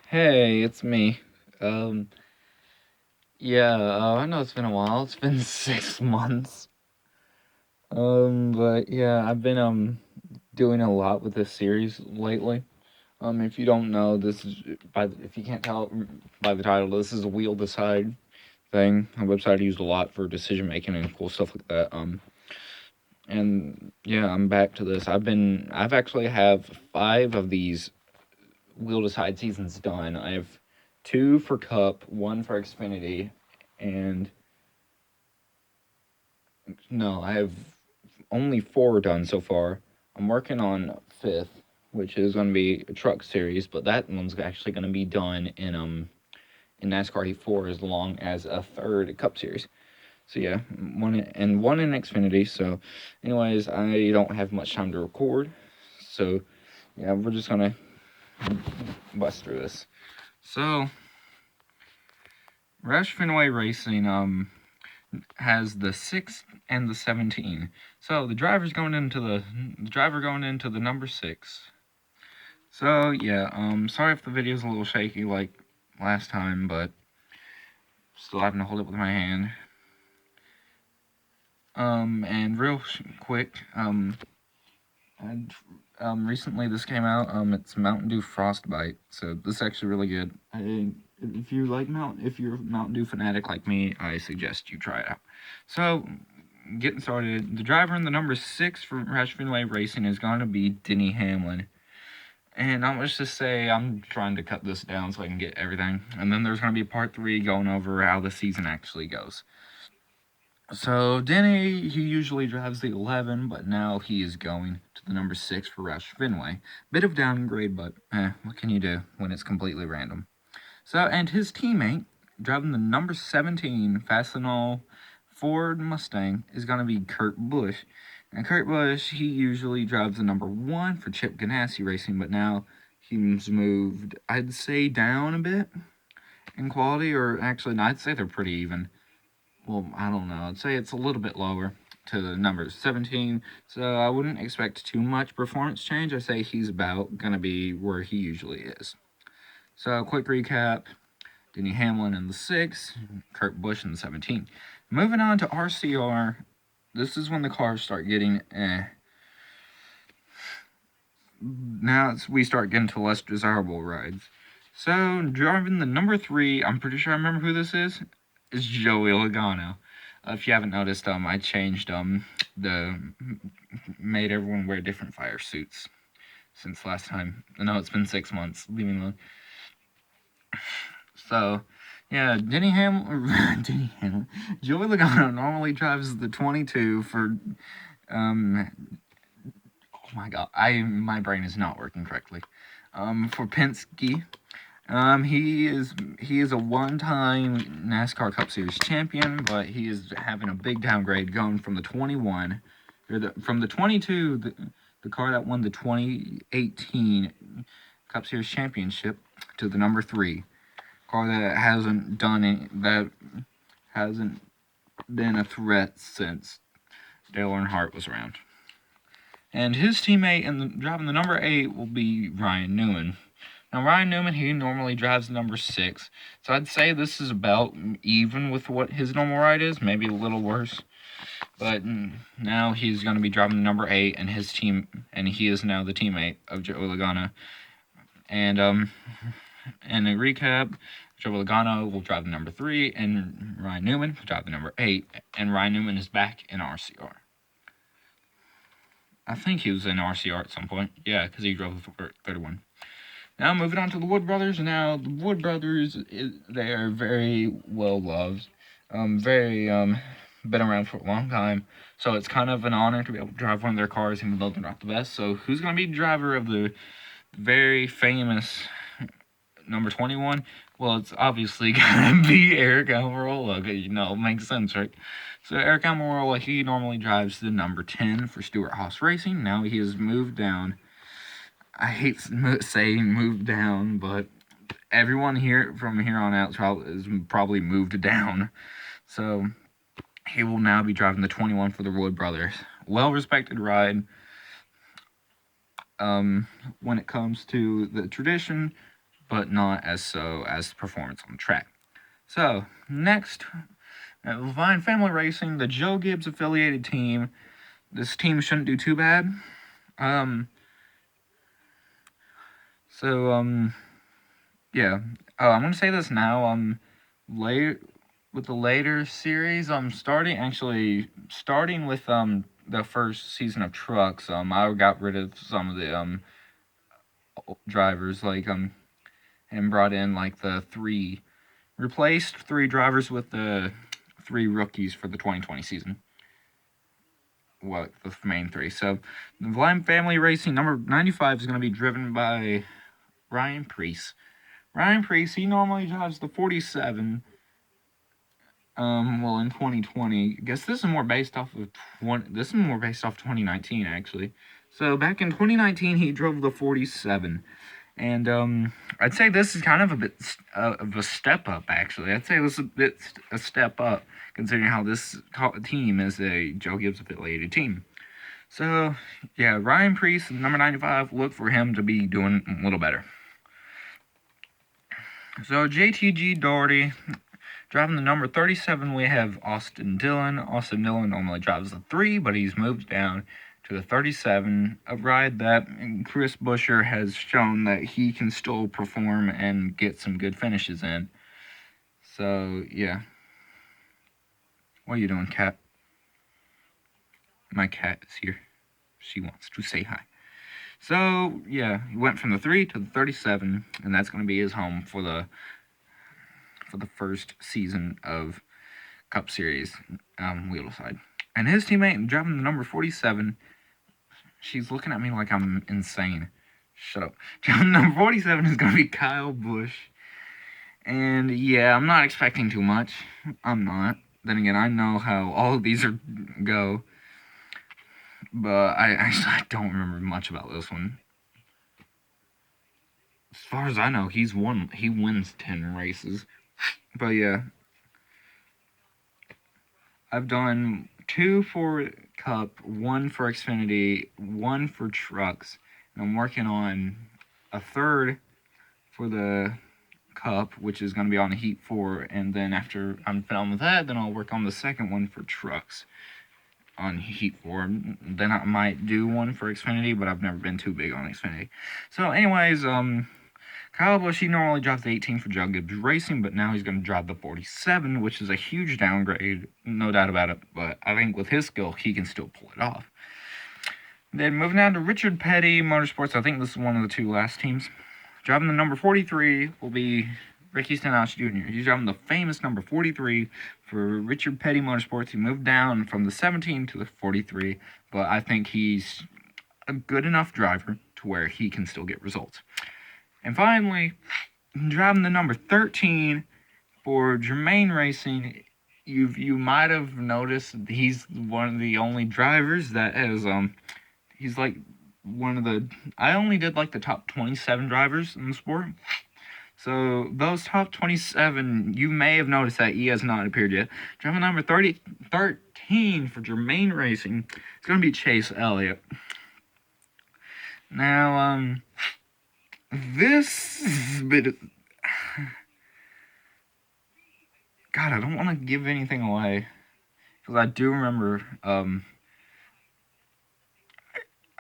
Hey, it's me. Um, yeah, I know it's been a while. It's been 6 months. But yeah, I've been doing a lot with this series lately. If you don't know, this is if you can't tell by the title, this is a wheel decide thing. A website I used a lot for decision making and cool stuff like that. And yeah, I'm back to this. I've actually have 5 of these wheel decide seasons done. I have 2 for Cup, 1 for Xfinity, and no, I have only 4 done so far. I'm working on 5th, which is going to be a truck series, but that one's actually going to be done in NASCAR E4 as long as a 3rd Cup series. So yeah, one in Xfinity. So, anyways, I don't have much time to record, so yeah, we're just gonna bust through this. So, Roush Fenway Racing has the 6 and the 17. So the driver going into the number 6. So yeah, sorry if the video's a little shaky like last time, but still having to hold it with my hand. And real quick, and recently this came out. It's Mountain Dew Frostbite. So this is actually really good. If you're a Mountain Dew fanatic like me, I suggest you try it out. So, getting started, the driver in the number 6 for Roush Fenway Racing is going to be Denny Hamlin. And let's just say I'm trying to cut this down so I can get everything. And then there's going to be part 3 going over how the season actually goes. So, Denny, he usually drives the 11, but now he is going to the number 6 for Roush Fenway. Bit of downgrade, but what can you do when it's completely random? So, and his teammate, driving the number 17 Fastenal Ford Mustang, is going to be Kurt Busch. And Kurt Busch, he usually drives the number 1 for Chip Ganassi Racing, but now he's moved, I'd say, down a bit in quality, or actually, no, I'd say they're pretty even. Well, I don't know. I'd say it's a little bit lower to the number 17, so I wouldn't expect too much performance change. I say he's about going to be where he usually is. So, quick recap. Denny Hamlin in the 6, Kurt Busch in the 17. Moving on to RCR, this is when the cars start getting Now we start getting to less desirable rides. So, driving the number 3, I'm pretty sure I remember who this is Joey Logano. If you haven't noticed, I changed, made everyone wear different fire suits since last time. I know it's been 6 months, leave me alone. So, yeah, Denny Hamlin, Joey Logano normally drives the 22 for, oh my god, my brain is not working correctly. For Penske, he is a one-time NASCAR Cup Series champion, but he is having a big downgrade going from the 21, from the 22, the car that won the 2018 Cup Series championship, to the number 3. Car that hasn't been a threat since Dale Earnhardt was around. And his teammate driving the number 8 will be Ryan Newman. Now, Ryan Newman, he normally drives the number 6, so I'd say this is about even with what his normal ride is, maybe a little worse. But now he's going to be driving the number 8, and he is now the teammate of Joey Logano. And in a recap, Joey Logano will drive the number 3, and Ryan Newman will drive the number 8, and Ryan Newman is back in RCR. I think he was in RCR at some point. Yeah, because he drove the 31. Now, moving on to the Wood Brothers. Now, the Wood Brothers, they are very well loved. Been around for a long time. So it's kind of an honor to be able to drive one of their cars, even though they're not the best. So who's going to be the driver of the very famous number 21? Well, it's obviously going to be Eric Almirola. You know, it makes sense, right? So Eric Almirola, he normally drives the number 10 for Stewart-Haas Racing. Now he has moved down. I hate saying moved down, but everyone here from here on out is probably moved down. So he will now be driving the 21 for the Wood Brothers. Well-respected ride. When it comes to the tradition, but not as so as performance on the track. So, next, at Levine Family Racing, the Joe Gibbs affiliated team. This team shouldn't do too bad. Yeah. Oh, I'm gonna say this now. Later with the later series, starting with the first season of trucks. I got rid of some of the drivers and brought in like replaced 3 drivers with the 3 rookies for the 2020 season. Well, the main 3. So, the Lime Family Racing number 95 is going to be driven by Ryan Preece. Ryan Preece, he normally drives the 47. Well, in 2020, I guess this is more based off of 2019 actually. So back in 2019, he drove the 47. And I'd say this is kind of a bit of a step up, actually. I'd say this is a step up, considering how this team is a Joe Gibbs affiliated team. So, yeah, Ryan Preece, number 95, look for him to be doing a little better. So, JTG Doherty, driving the number 37, we have Austin Dillon. Austin Dillon normally drives the 3, but he's moved down to the 37, a ride that Chris Buescher has shown that he can still perform and get some good finishes in. So, yeah. What are you doing, cat? My cat is here. She wants to say hi. So, yeah, he went from the 3 to the 37, and that's going to be his home for the first season of Cup Series Wheelside. And his teammate driving the number 47, she's looking at me like I'm insane. Shut up. Driving the number 47 is going to be Kyle Busch. And yeah, I'm not expecting too much. I'm not. Then again, I know how all of these go. But I don't remember much about this one. As far as I know, he wins 10 races. But yeah, I've done 2 for Cup, 1 for Xfinity, 1 for trucks, and I'm working on a 3rd for the Cup, which is going to be on Heat 4, and then after I'm done with that, then I'll work on the 2nd one for trucks on Heat 4. Then I might do 1 for Xfinity, but I've never been too big on Xfinity. So anyways, Kyle Busch, he normally drives the 18 for Joe Gibbs Racing, but now he's going to drive the 47, which is a huge downgrade, no doubt about it. But I think with his skill, he can still pull it off. Then moving on to Richard Petty Motorsports, I think this is one of the 2 last teams. Driving the number 43 will be Ricky Stenhouse Jr. He's driving the famous number 43 for Richard Petty Motorsports. He moved down from the 17 to the 43, but I think he's a good enough driver to where he can still get results. And finally, driving the number 13 for Germain Racing, you might have noticed he's one of the only drivers that has he's like one of the I only did like the top 27 drivers in the sport. So those top 27, you may have noticed that he has not appeared yet. Driving number 13 for Germain Racing, it's going to be Chase Elliott. Now, this bit, God, I don't want to give anything away, because I do remember,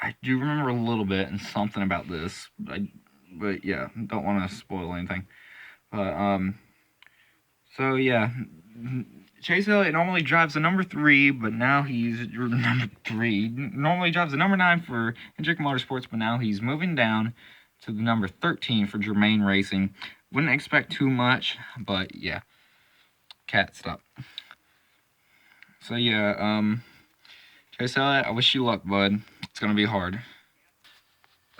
I do remember a little bit and something about this, but yeah, don't want to spoil anything. But, so yeah, Chase Elliott normally drives the number 3, but now he's number 3. Normally drives the number 9 for Hendrick Motorsports, but now he's moving down to the number 13 for Germain Racing. Wouldn't expect too much, but yeah. Cat, stop. So yeah, Chase Elliott, I wish you luck, bud. It's gonna be hard.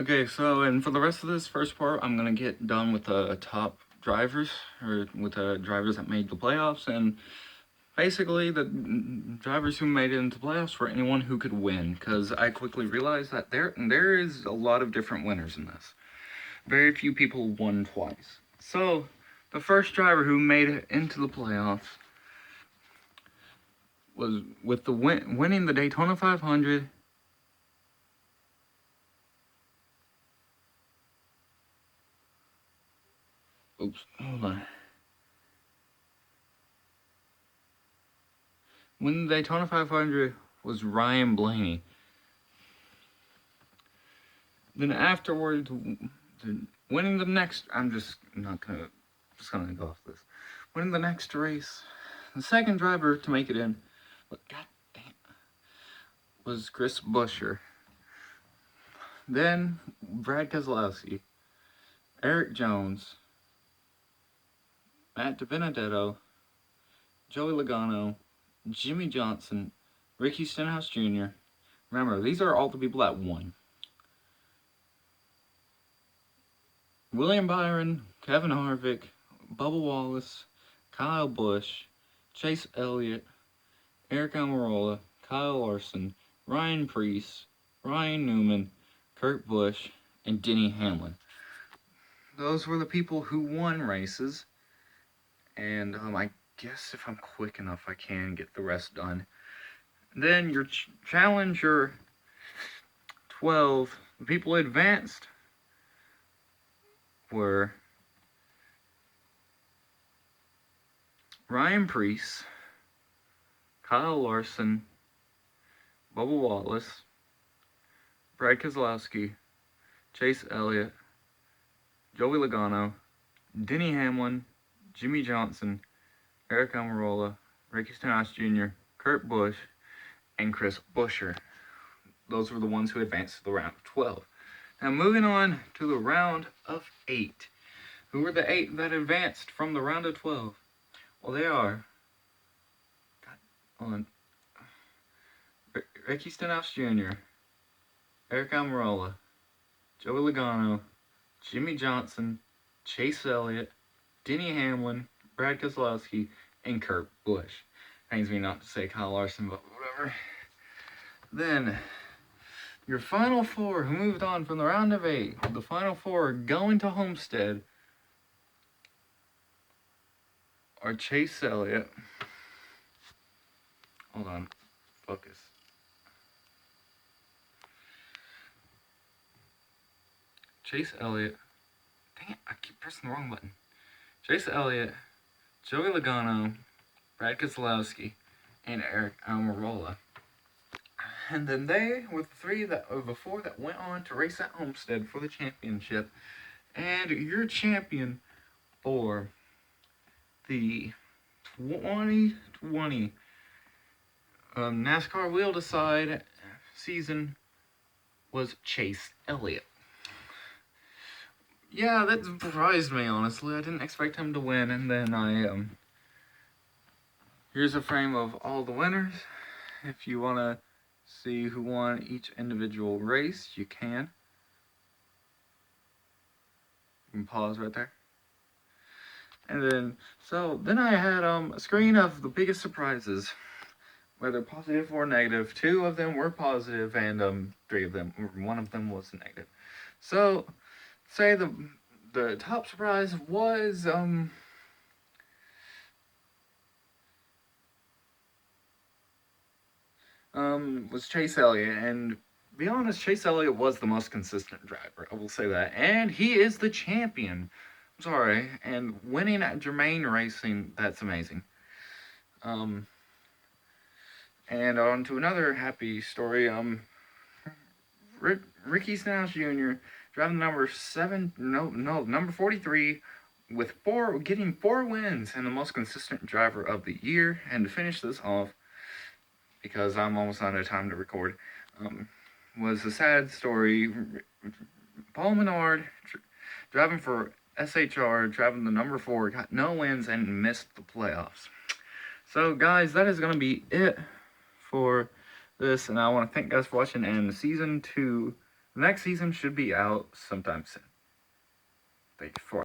Okay, so, and for the rest of this first part, I'm gonna get done with the top drivers, or with the drivers that made the playoffs, and basically the drivers who made it into playoffs for anyone who could win, because I quickly realized that there is a lot of different winners in this. Very few people won twice. So, the first driver who made it into the playoffs was with the winning the Daytona 500. Oops, hold on. Winning the Daytona 500 was Ryan Blaney. Then afterwards, winning the next, just gonna go off this. Winning the next race, the second driver to make it in, but god damn, was Chris Buescher. Then Brad Keselowski, Eric Jones, Matt DiBenedetto, Joey Logano, Jimmy Johnson, Ricky Stenhouse Jr. Remember, these are all the people that won. William Byron, Kevin Harvick, Bubba Wallace, Kyle Busch, Chase Elliott, Eric Almirola, Kyle Larson, Ryan Preece, Ryan Newman, Kurt Busch, and Denny Hamlin. Those were the people who won races. And I guess if I'm quick enough, I can get the rest done. Then your challenger 12, the people who advanced were Ryan Preece, Kyle Larson, Bubba Wallace, Brad Keselowski, Chase Elliott, Joey Logano, Denny Hamlin, Jimmy Johnson, Eric Almirola, Ricky Stenhouse Jr., Kurt Busch, and Chris Buescher. Those were the ones who advanced to the round of 12. Now moving on to the round of 8. Who were the 8 that advanced from the round of 12? Well, they are Ricky Stenhouse Jr., Eric Almirola, Joey Logano, Jimmy Johnson, Chase Elliott, Denny Hamlin, Brad Keselowski, and Kurt Busch. Pains me not to say Kyle Larson, but whatever. Then, your final 4 who moved on from the round of 8, the final 4 going to Homestead, are Chase Elliott. Hold on, focus. Chase Elliott. Dang it, I keep pressing the wrong button. Chase Elliott, Joey Logano, Brad Keselowski, and Eric Almirola. And then they were the 4 that went on to race at Homestead for the championship. And your champion for the 2020 NASCAR Wheel Decide season was Chase Elliott. Yeah, that surprised me, honestly. I didn't expect him to win. And then here's a frame of all the winners. If you want to see who won each individual race, you can. You can pause right there. And then I had a screen of the biggest surprises, whether positive or negative. 2 of them were positive, and 1 of them was negative. So, say the top surprise was Chase Elliott, and to be honest, Chase Elliott was the most consistent driver. I will say that, and he is the champion. I'm sorry, and winning at Germain Racing, that's amazing. And on to another happy story. Ricky Stenhouse Jr. driving number 43, with getting 4 wins and the most consistent driver of the year. And to finish this off, because I'm almost out of time to record, was a sad story. Paul Menard, driving for SHR, driving the number 4, got no wins and missed the playoffs. So, guys, that is going to be it for this, and I want to thank you guys for watching, and season 2, the next season should be out sometime soon. Thank you for